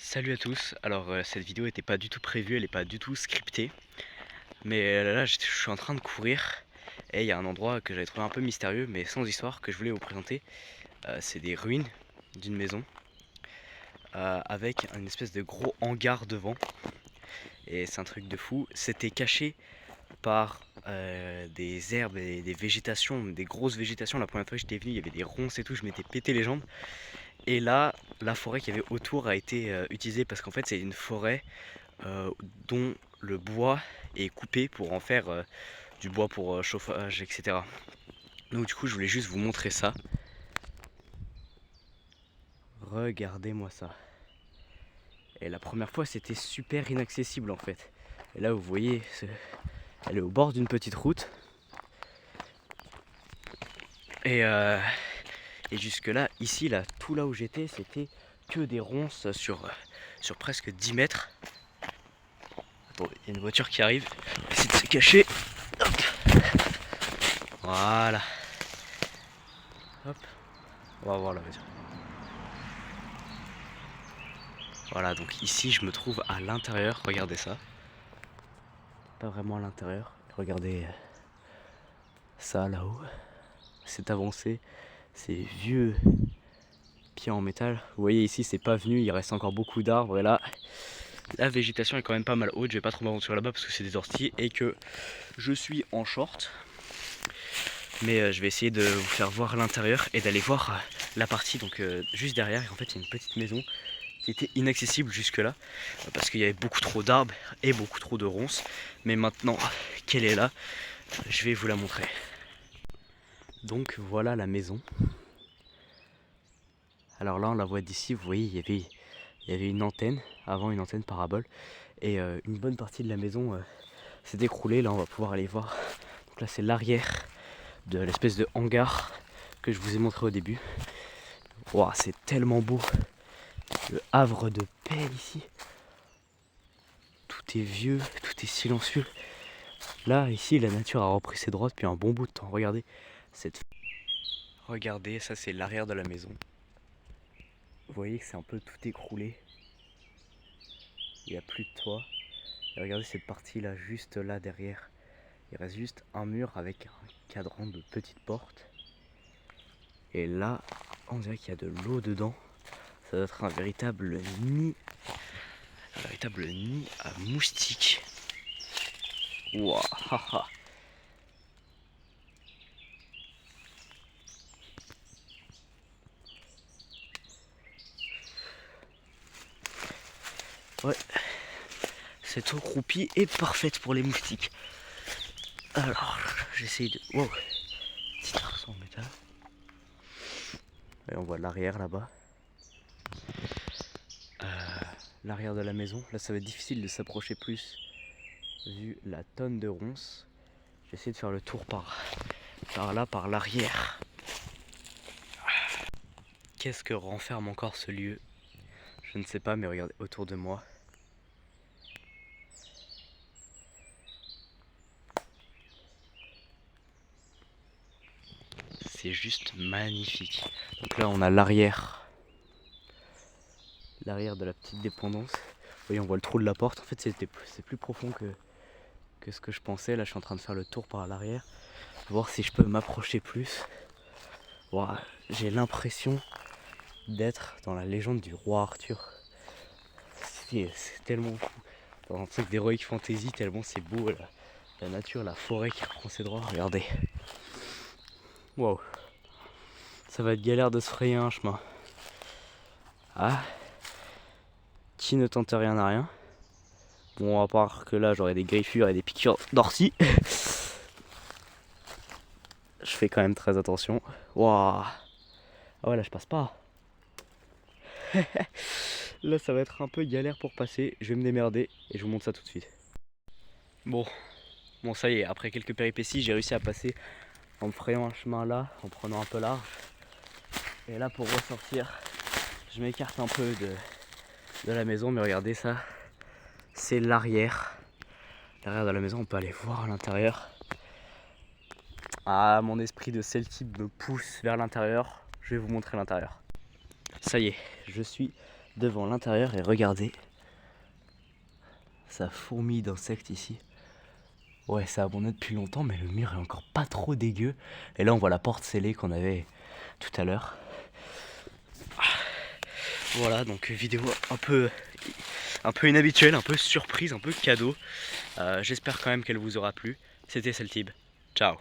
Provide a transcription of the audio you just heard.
Salut à tous, alors cette vidéo n'était pas du tout prévue, elle n'est pas du tout scriptée, mais là je suis en train de courir et il y a un endroit que j'avais trouvé un peu mystérieux mais sans histoire que je voulais vous présenter. C'est des ruines d'une maison avec une espèce de gros hangar devant et c'est un truc de fou. C'était caché par des herbes et des végétations, des grosses végétations. La première fois que j'étais venu il y avait des ronces et tout, je m'étais pété les jambes. Et là la forêt qu'il y avait autour a été utilisée parce qu'en fait c'est une forêt euh, dont le bois est coupé pour en faire du bois pour chauffage, etc. Donc du coup je voulais juste vous montrer ça. Regardez-moi ça. Et la première fois c'était super inaccessible en fait. Et là vous voyez, elle est au bord d'une petite route. Et, euh, et jusque là, ici, là, tout là où j'étais, c'était que des ronces sur presque 10 mètres. Attendez, il y a une voiture qui arrive. On va essayer de se cacher. Hop. Voilà. Hop. On va voir la voiture. Voilà, donc ici je me trouve à l'intérieur, regardez ça. Pas vraiment à l'intérieur, regardez ça là-haut. C'est avancé, c'est vieux pieds en métal. Vous voyez ici c'est pas venu, il reste encore beaucoup d'arbres et là la végétation est quand même pas mal haute. Je vais pas trop m'aventurer là-bas parce que c'est des orties et que je suis en short. Mais je vais essayer de vous faire voir l'intérieur et d'aller voir la partie donc juste derrière. Et en fait il y a une petite maison qui était inaccessible jusque là parce qu'il y avait beaucoup trop d'arbres et beaucoup trop de ronces. Mais maintenant qu'elle est là, je vais vous la montrer. Donc voilà la maison. Alors là on la voit d'ici, vous voyez il y avait une antenne, avant une antenne parabole. Et une bonne partie de la maison s'est écroulée, là on va pouvoir aller voir. Donc là c'est l'arrière de l'espèce de hangar que je vous ai montré au début. Wow, c'est tellement beau, le havre de paix ici. Tout est vieux, tout est silencieux. Là, ici, la nature a repris ses droits depuis un bon bout de temps. Regardez, regardez, ça c'est l'arrière de la maison. Vous voyez que c'est un peu tout écroulé. Il n'y a plus de toit. Et regardez cette partie là, juste là derrière. Il reste juste un mur avec un cadran de petites portes. Et là, on dirait qu'il y a de l'eau dedans. Ça doit être un véritable nid à moustiques. Waouh. Ouais, cette eau croupie est parfaite pour les moustiques. Alors, j'essaye de... Wow, petit arceau en métal. Et on voit l'arrière là-bas. L'arrière de la maison. Là, ça va être difficile de s'approcher plus vu la tonne de ronces. J'essaie de faire le tour par là, par l'arrière. Qu'est-ce que renferme encore ce lieu? Je ne sais pas, mais regardez autour de moi. C'est juste magnifique. Donc là, on a l'arrière de la petite dépendance. Vous voyez, on voit le trou de la porte. En fait, c'est plus profond que ce que je pensais. Là, je suis en train de faire le tour par l'arrière, voir si je peux m'approcher plus. Wow, j'ai l'impression d'être dans la légende du roi Arthur. C'est tellement fou. Dans un truc d'Heroic Fantasy, tellement c'est beau. La nature, la forêt qui reprend ses droits. Regardez. Waouh. Ça va être galère de se frayer un chemin. Ah. Qui ne tente rien à rien. Bon, à part que là, j'aurai des griffures et des piqûres d'ortie. Je fais quand même très attention. Waouh. Ah ouais, là, je passe pas. Là, ça va être un peu galère pour passer. Je vais me démerder et je vous montre ça tout de suite. Bon, ça y est, après quelques péripéties, j'ai réussi à passer en me frayant un chemin là, en prenant un peu large. Et là, pour ressortir, je m'écarte un peu de la maison, mais regardez ça, c'est l'arrière. L'arrière de la maison, on peut aller voir à l'intérieur. Ah, mon esprit de Celtic me pousse vers l'intérieur. Je vais vous montrer l'intérieur. Ça y est, je suis devant l'intérieur et regardez. Ça fourmille d'insectes ici. Ouais, ça a abondé depuis longtemps, mais le mur est encore pas trop dégueu. Et là, on voit la porte scellée qu'on avait tout à l'heure. Voilà, donc vidéo un peu inhabituelle, un peu surprise, un peu cadeau. J'espère quand même qu'elle vous aura plu. C'était Celtib. Ciao.